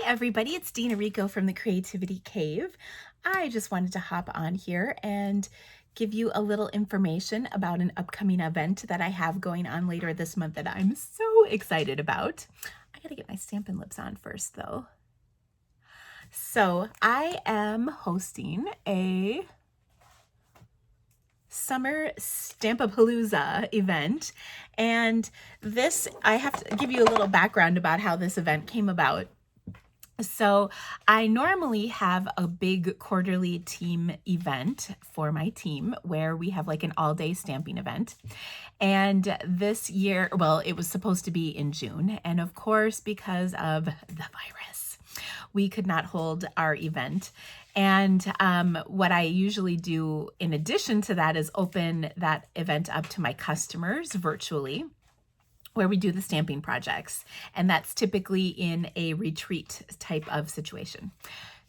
everybody, it's Dina Rico from the Creativity Cave. I just wanted to hop on here and give you a little information about an upcoming event that I have going on later this month that I'm so excited about. I gotta get my Stampin' Lips on first though. So I am hosting a Summer Stampapalooza event, and this, I have to give you a little background about how this event came about. So I normally have a big quarterly team event for my team where we have like an all-day stamping event. And this year, well, it was supposed to be in June. And of course, because of the virus, we could not hold our event. And what I usually do in addition to that is open that event up to my customers virtually, where we do the stamping projects. And that's typically in a retreat type of situation.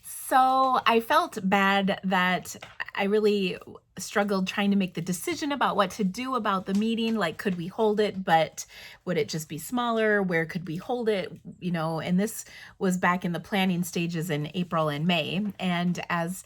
So I felt bad that I really struggled trying to make the decision about what to do about the meeting. Like, could we hold it, but would it just be smaller? Where could we hold it? You know, and this was back in the planning stages in April and May. And as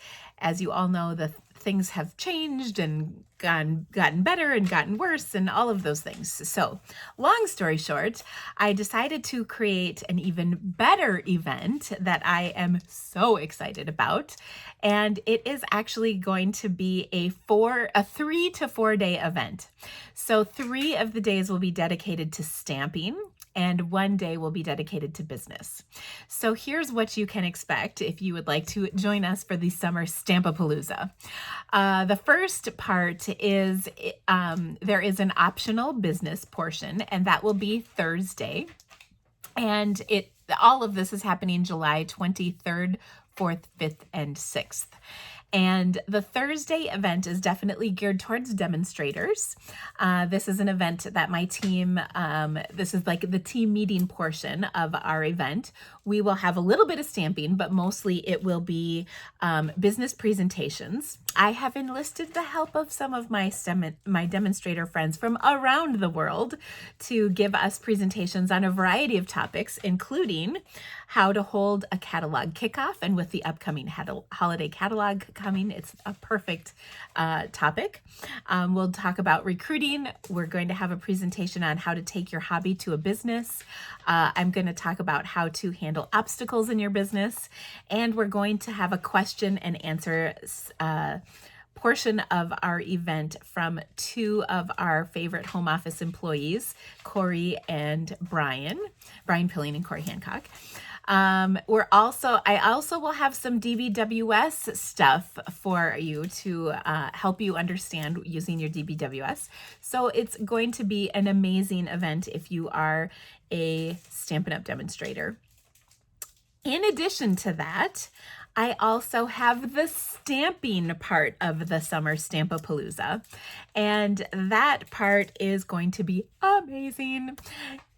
you all know, the things have changed and gotten better and gotten worse and all of those things. So long story short, I decided to create an even better event that I am so excited about. And it is actually going to be a 3 to 4 day event. So 3 of the days will be dedicated to stamping, and 1 day will be dedicated to business. So here's what you can expect if you would like to join us for the Summer Stampapalooza. The first part is there is an optional business portion, and that will be Thursday. And all of this is happening July 23rd, 4th, 5th, and 6th. And the Thursday event is definitely geared towards demonstrators. This is an event that my team, this is like the team meeting portion of our event. We will have a little bit of stamping, but mostly it will be business presentations. I have enlisted the help of some of my demonstrator friends from around the world to give us presentations on a variety of topics, including how to hold a catalog kickoff. And with the upcoming holiday catalog coming, it's a perfect topic. We'll talk about recruiting. We're going to have a presentation on how to take your hobby to a business. I'm going to talk about how to handle obstacles in your business. And we're going to have a question and answer portion of our event from 2 of our favorite home office employees, Corey and Brian Pilling and Corey Hancock. I also will have some DBWS stuff for you to help you understand using your DBWS. So it's going to be an amazing event if you are a Stampin' Up! Demonstrator. In addition to that, I also have the stamping part of the Summer Stampapalooza, and that part is going to be amazing.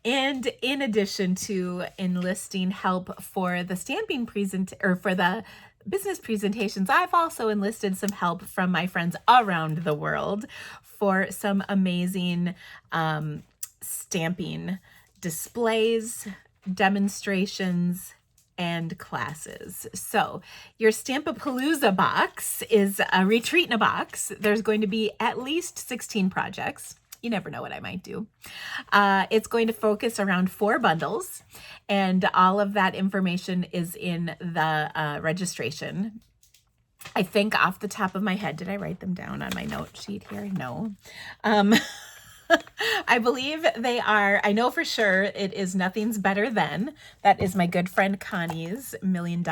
And in addition to enlisting help for the stamping for the business presentations, I've also enlisted some help from my friends around the world for some amazing stamping displays, demonstrations, and classes. So your Stampapalooza box is a retreat in a box. There's going to be at least 16 projects. You never know what I might do. It's going to focus around 4 bundles, and all of that information is in the registration. I think off the top of my head, did I write them down on my note sheet here? No. I believe they are, I know for sure it is Nothing's Better Than. That is my good friend Connie's $1 million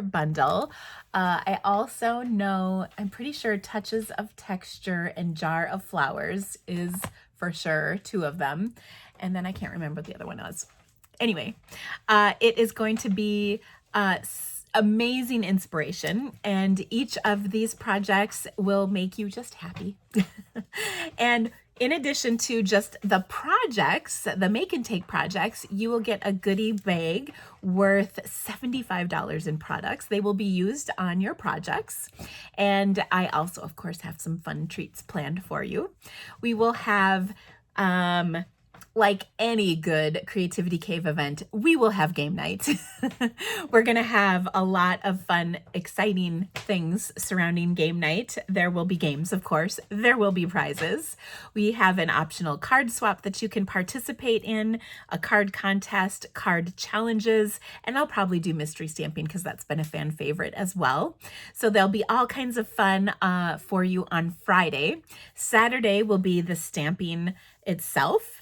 bundle. I also know, I'm pretty sure Touches of Texture and Jar of Flowers is for sure 2 of them. And then I can't remember what the other one was. Anyway, it is going to be amazing inspiration, and each of these projects will make you just happy. And in addition to just the projects, the make and take projects, you will get a goodie bag worth $75 in products. They will be used on your projects. And I also, of course, have some fun treats planned for you. We will have like any good Creativity Cave event, we will have game night. We're going to have a lot of fun, exciting things surrounding game night. There will be games, of course. There will be prizes. We have an optional card swap that you can participate in, a card contest, card challenges, and I'll probably do mystery stamping because that's been a fan favorite as well. So there'll be all kinds of fun for you on Friday. Saturday will be the stamping itself.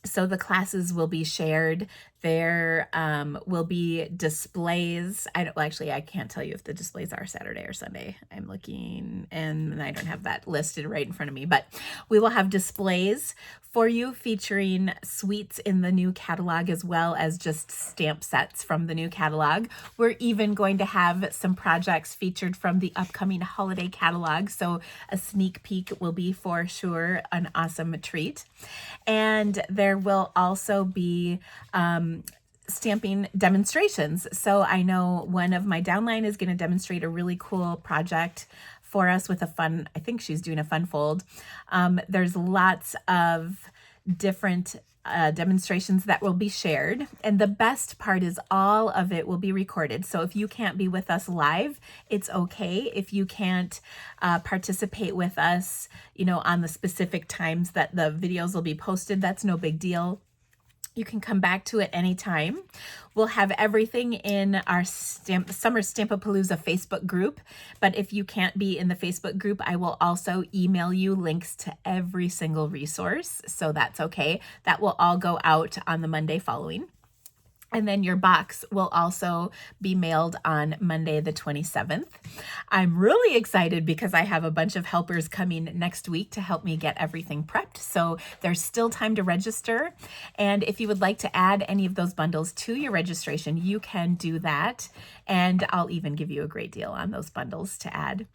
So the classes will be shared. There will be displays. I can't tell you if the displays are Saturday or Sunday. I'm looking and I don't have that listed right in front of me, but we will have displays for you featuring suites in the new catalog as well as just stamp sets from the new catalog. We're even going to have some projects featured from the upcoming holiday catalog. So a sneak peek will be for sure an awesome treat. And there will also be stamping demonstrations. So I know one of my downline is going to demonstrate a really cool project for us with I think she's doing a fun fold. There's lots of different demonstrations that will be shared. And the best part is all of it will be recorded. So if you can't be with us live, it's okay. If you can't participate with us, on the specific times that the videos will be posted, that's no big deal. You can come back to it anytime. We'll have everything in our Summer Stampapalooza Facebook group, but if you can't be in the Facebook group, I will also email you links to every single resource, so that's okay. That will all go out on the Monday following. And then your box will also be mailed on Monday the 27th. I'm really excited because I have a bunch of helpers coming next week to help me get everything prepped. So there's still time to register. And if you would like to add any of those bundles to your registration, you can do that. And I'll even give you a great deal on those bundles to add.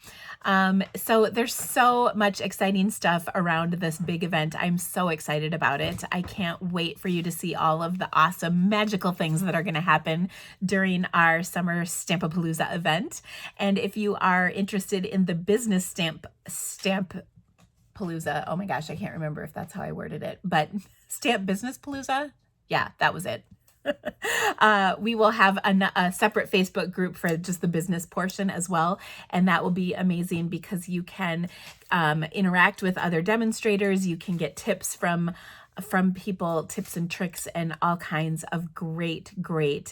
So there's so much exciting stuff around this big event. I'm so excited about it. I can't wait for you to see all of the awesome magical things that are going to happen during our Summer Stampapalooza event. And if you are interested in the business Stampapalooza, oh my gosh, I can't remember if that's how I worded it, but Stamp Businesspalooza? Yeah, that was it. We will have a separate Facebook group for just the business portion as well. And that will be amazing because you can interact with other demonstrators. You can get tips from people, tips and tricks, and all kinds of great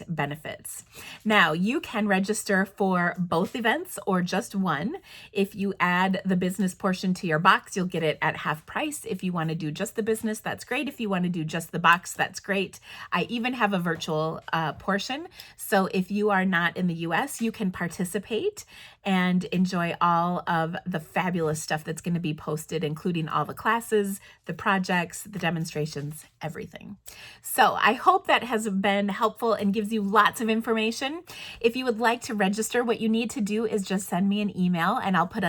benefits. Now, you can register for both events or just one. If you add the business portion to your box, you'll get it at half price. If you want to do just the business, that's great. If you want to do just the box, that's great. I even have a virtual portion. So if you are not in the US, you can participate and enjoy all of the fabulous stuff that's going to be posted, including all the classes, the projects, the demonstrations, everything. So I hope that has been helpful and gives you lots of information. If you would like to register, what you need to do is just send me an email, and I'll put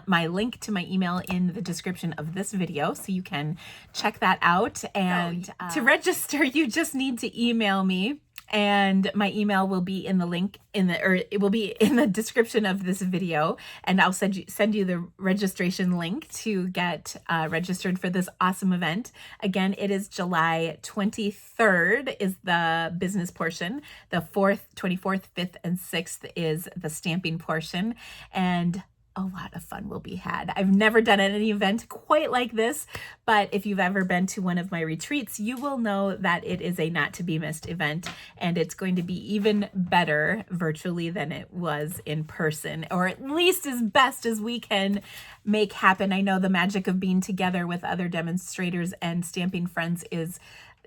my link to my email in the description of this video so you can check that out. And to register, you just need to email me. And my email will be in the link it will be in the description of this video, and I'll send you the registration link to get registered for this awesome event. Again, it is July 23rd is the business portion. The 4th, 24th, 5th, and 6th is the stamping portion, and a lot of fun will be had. I've never done any event quite like this, but if you've ever been to one of my retreats, you will know that it is a not to be missed event, and it's going to be even better virtually than it was in person, or at least as best as we can make happen. I know the magic of being together with other demonstrators and stamping friends is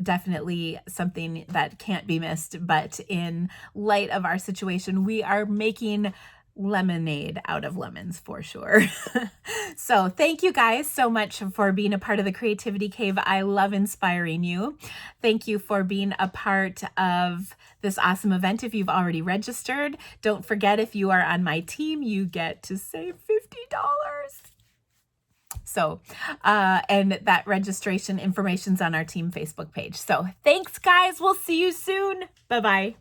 definitely something that can't be missed, but in light of our situation, we are making lemonade out of lemons for sure. So thank you guys so much for being a part of the Creativity Cave. I love inspiring you. Thank you for being a part of this awesome event. If you've already registered, don't forget, if you are on my team, you get to save $50. So, and that registration information's on our team Facebook page. So thanks guys. We'll see you soon. Bye-bye.